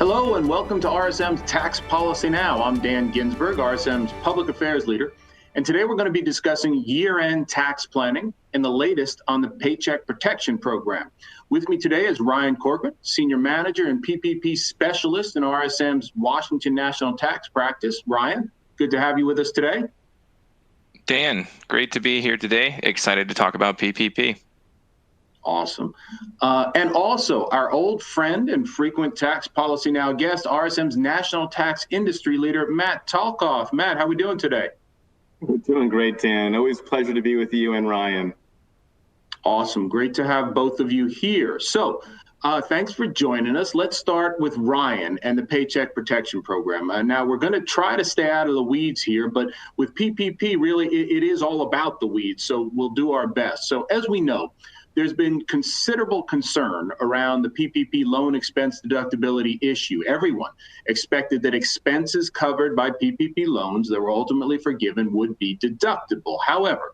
Hello and welcome to RSM's Tax Policy Now. I'm Dan Ginsberg, RSM's Public Affairs Leader, and today we're going to be discussing year-end tax planning and the latest on the Paycheck Protection Program. With me today is Ryan Corcoran, Senior Manager and PPP Specialist in RSM's Washington National Tax Practice. Ryan, good to have you with us today. Dan, great to be here today. Excited to talk about PPP. Awesome. And also our old friend and frequent Tax Policy Now guest, RSM's National Tax Industry Leader, Matt Talcoff. Matt, how are we doing today? We're doing great, Dan. Always a pleasure to be with you and Ryan. Awesome. Great to have both of you here. So thanks for joining us. Let's start with Ryan and the Paycheck Protection Program. Now, we're going to try to stay out of the weeds here, but with PPP, really, it is all about the weeds. So we'll do our best. So as we know, there's been considerable concern around the PPP loan expense deductibility issue. Everyone expected that expenses covered by PPP loans that were ultimately forgiven would be deductible. However,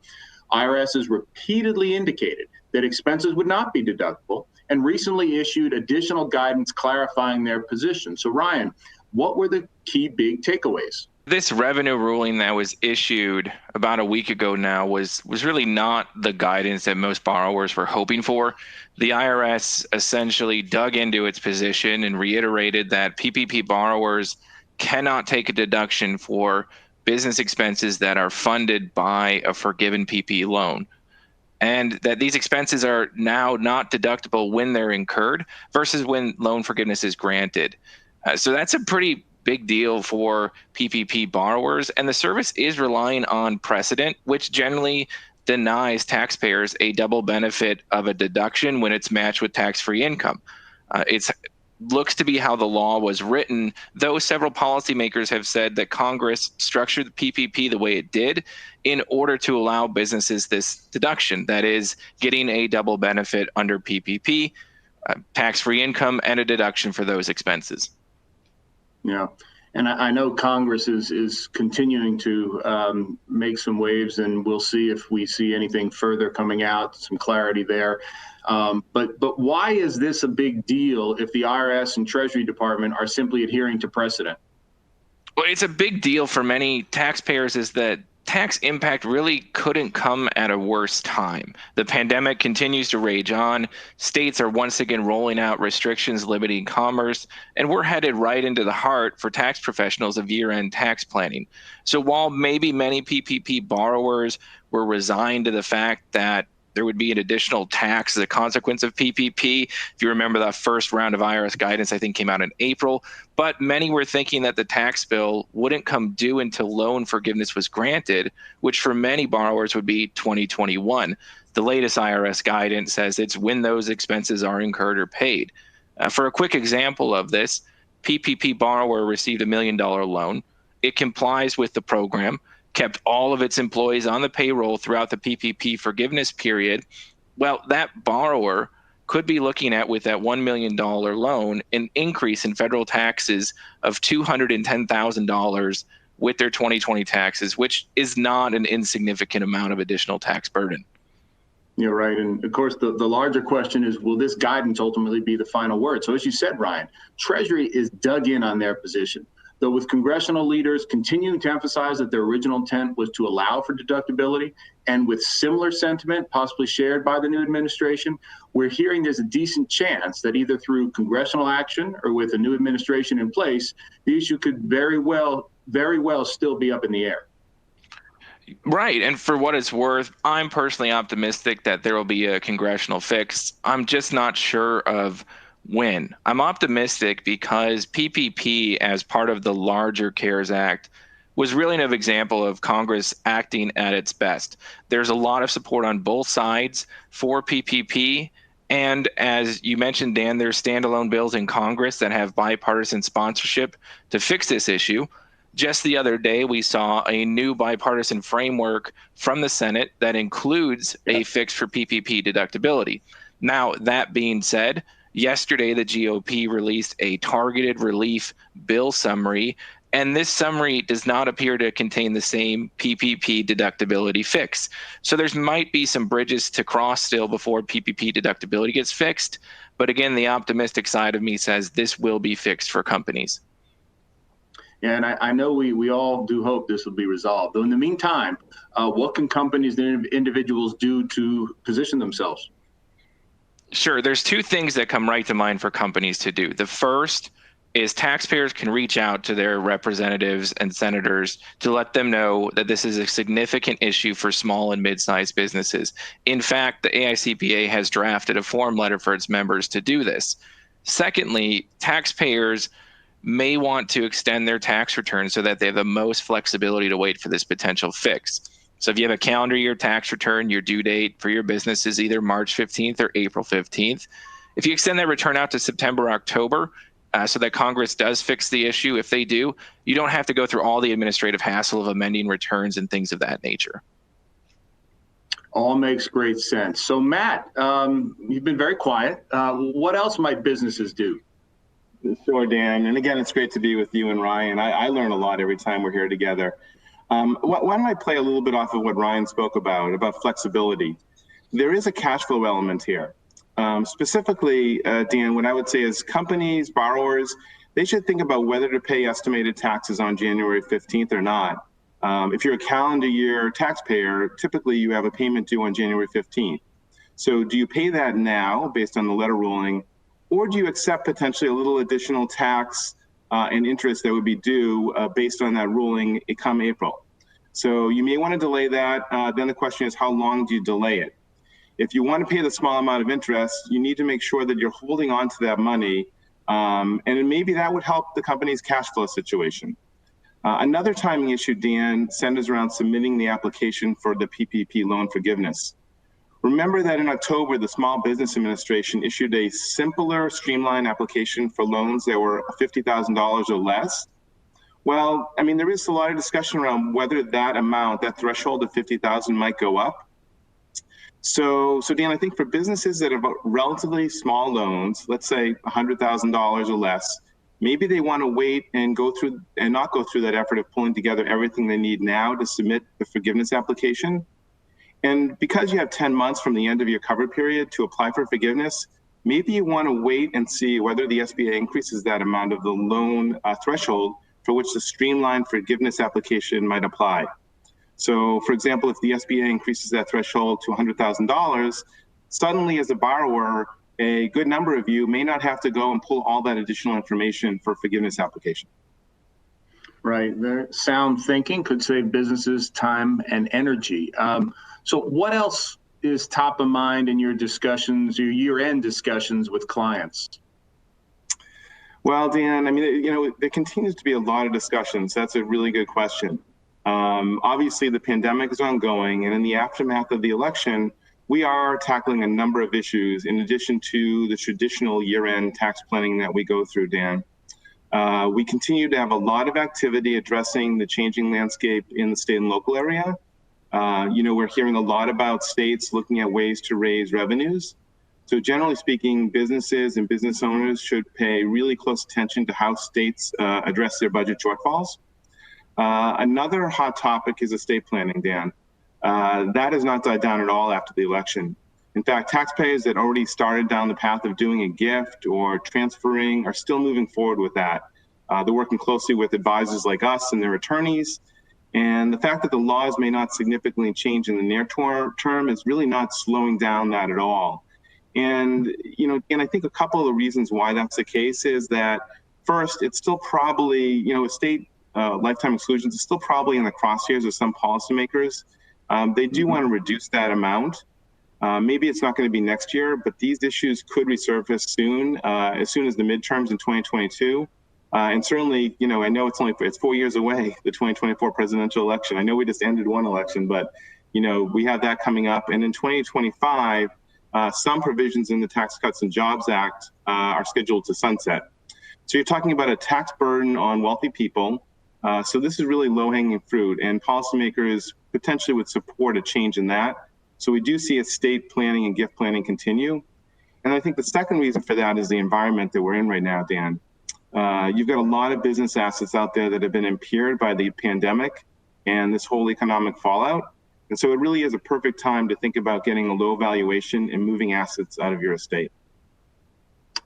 IRS has repeatedly indicated that expenses would not be deductible and recently issued additional guidance clarifying their position. So Ryan, what were the key big takeaways? This revenue ruling that was issued about a week ago now was really not the guidance that most borrowers were hoping for. The IRS essentially dug into its position and reiterated that PPP borrowers cannot take a deduction for business expenses that are funded by a forgiven PPP loan, and that these expenses are now not deductible when they're incurred versus when loan forgiveness is granted. So that's a pretty big deal for PPP borrowers, and the service is relying on precedent, which generally denies taxpayers a double benefit of a deduction when it's matched with tax-free income. It looks to be how the law was written, though several policymakers have said that Congress structured the PPP the way it did in order to allow businesses this deduction, that is, getting a double benefit under PPP, tax-free income, and a deduction for those expenses. Yeah, and I know Congress is continuing to make some waves, and we'll see if we see anything further coming out, some clarity there. But why is this a big deal if the IRS and Treasury Department are simply adhering to precedent? Well, it's a big deal for many taxpayers is that tax impact really couldn't come at a worse time. The pandemic continues to rage on. States are once again rolling out restrictions limiting commerce, and we're headed right into the heart for tax professionals of year-end tax planning. So while maybe many PPP borrowers were resigned to the fact that there would be an additional tax as a consequence of PPP. If you remember, that first round of IRS guidance, I think, came out in April. But many were thinking that the tax bill wouldn't come due until loan forgiveness was granted, which for many borrowers would be 2021. The latest IRS guidance says it's when those expenses are incurred or paid. For a quick example of this, PPP borrower received $1 million loan. It complies with the program, kept all of its employees on the payroll throughout the PPP forgiveness period. Well, that borrower could be looking at, with that $1 million loan, an increase in federal taxes of $210,000 with their 2020 taxes, which is not an insignificant amount of additional tax burden. You're right. And of course, the larger question is, will this guidance ultimately be the final word? So as you said, Ryan, Treasury is dug in on their position. Though with congressional leaders continuing to emphasize that their original intent was to allow for deductibility, and with similar sentiment possibly shared by the new administration, we're hearing there's a decent chance that either through congressional action or with a new administration in place, the issue could very well still be up in the air. Right. And for what it's worth, I'm personally optimistic that there will be a congressional fix. I'm just not sure of when. I'm optimistic because PPP, as part of the larger CARES Act, was really an example of Congress acting at its best. There's a lot of support on both sides for PPP. And as you mentioned, Dan, there's standalone bills in Congress that have bipartisan sponsorship to fix this issue. Just the other day, we saw a new bipartisan framework from the Senate that includes a fix for PPP deductibility. Now, that being said, yesterday, the GOP released a targeted relief bill summary, And this summary does not appear to contain the same PPP deductibility fix. So there might be some bridges to cross still before PPP deductibility gets fixed. But again, the optimistic side of me says this will be fixed for companies. And I know we all do hope this will be resolved. But in the meantime, what can companies and individuals do to position themselves? Sure. There's two things that come right to mind for companies to do. The first is taxpayers can reach out to their representatives and senators to let them know that this is a significant issue for small and mid-sized businesses. In fact, the AICPA has drafted a form letter for its members to do this. Secondly, taxpayers may want to extend their tax return so that they have the most flexibility to wait for this potential fix. So if you have a calendar year tax return, your due date for your business is either March 15th or April 15th. If you extend that return out to September, October, so that Congress does fix the issue, if they do, you don't have to go through all the administrative hassle of amending returns and things of that nature. All makes great sense. So Matt, you've been very quiet. What else might businesses do? Sure, Dan. And again, it's great to be with you and Ryan. I learn a lot every time we're here together. Why don't I play a little bit off of what Ryan spoke about flexibility? There is a cash flow element here. Specifically, Dan, what I would say is companies, borrowers, they should think about whether to pay estimated taxes on January 15th or not. If you're a calendar year taxpayer, typically you have a payment due on January 15th. So do you pay that now based on the letter ruling, or do you accept potentially a little additional tax and interest that would be due based on that ruling come April? So you may want to delay that. Then the question is, how long do you delay it? If you want to pay the small amount of interest, you need to make sure that you're holding on to that money, and maybe that would help the company's cash flow situation. Another timing issue, Dan, centers around submitting the application for the PPP loan forgiveness. Remember that in October, the Small Business Administration issued a simpler, streamlined application for loans that were $50,000 or less. Well, I mean, there is a lot of discussion around whether that amount, that threshold of $50,000 might go up. So Dan, I think for businesses that have relatively small loans, let's say $100,000 or less, maybe they want to wait and not go through that effort of pulling together everything they need now to submit the forgiveness application. And because you have 10 months from the end of your cover period to apply for forgiveness, maybe you want to wait and see whether the SBA increases that amount of the loan threshold for which the streamlined forgiveness application might apply. So, for example, if the SBA increases that threshold to $100,000, suddenly as a borrower, a good number of you may not have to go and pull all that additional information for forgiveness application. Right. Sound thinking could save businesses time and energy. So what else is top of mind in your discussions, your year-end discussions with clients? Well, Dan, I mean, there continues to be a lot of discussions. That's a really good question. Obviously, the pandemic is ongoing, and in the aftermath of the election, we are tackling a number of issues in addition to the traditional year-end tax planning that we go through, Dan. We continue to have a lot of activity addressing the changing landscape in the state and local area. We're hearing a lot about states looking at ways to raise revenues. So generally speaking, businesses and business owners should pay really close attention to how states address their budget shortfalls. Another hot topic is estate planning, Dan. That has not died down at all after the election. In fact, taxpayers that already started down the path of doing a gift or transferring are still moving forward with that. They're working closely with advisors like us and their attorneys. And the fact that the laws may not significantly change in the near term is really not slowing down that at all. And, and I think a couple of the reasons why that's the case is that, first, it's still probably, estate lifetime exclusions is still probably in the crosshairs of some policymakers. They do want to reduce that amount. Maybe it's not going to be next year, but these issues could resurface soon as the midterms in 2022. And certainly, I know it's 4 years away, the 2024 presidential election. I know we just ended one election, but, we have that coming up. And in 2025, some provisions in the Tax Cuts and Jobs Act are scheduled to sunset. So you're talking about a tax burden on wealthy people. So this is really low-hanging fruit, and policymakers potentially would support a change in that. So we do see estate planning and gift planning continue. And I think the second reason for that is the environment that we're in right now, Dan. You've got a lot of business assets out there that have been impaired by the pandemic and this whole economic fallout. And so it really is a perfect time to think about getting a low valuation and moving assets out of your estate.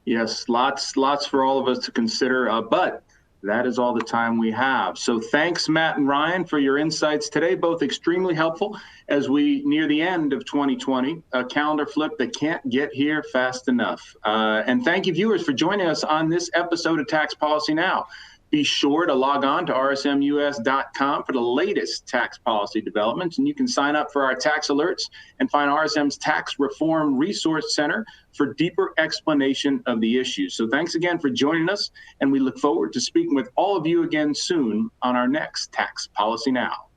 Yes, lots for all of us to consider, but that is all the time we have. So thanks, Matt and Ryan, for your insights today, both extremely helpful as we near the end of 2020, a calendar flip that can't get here fast enough. And thank you, viewers, for joining us on this episode of Tax Policy Now. Be sure to log on to rsmus.com for the latest tax policy developments, and you can sign up for our tax alerts and find RSM's Tax Reform Resource Center for deeper explanation of the issues. So thanks again for joining us, and we look forward to speaking with all of you again soon on our next Tax Policy Now.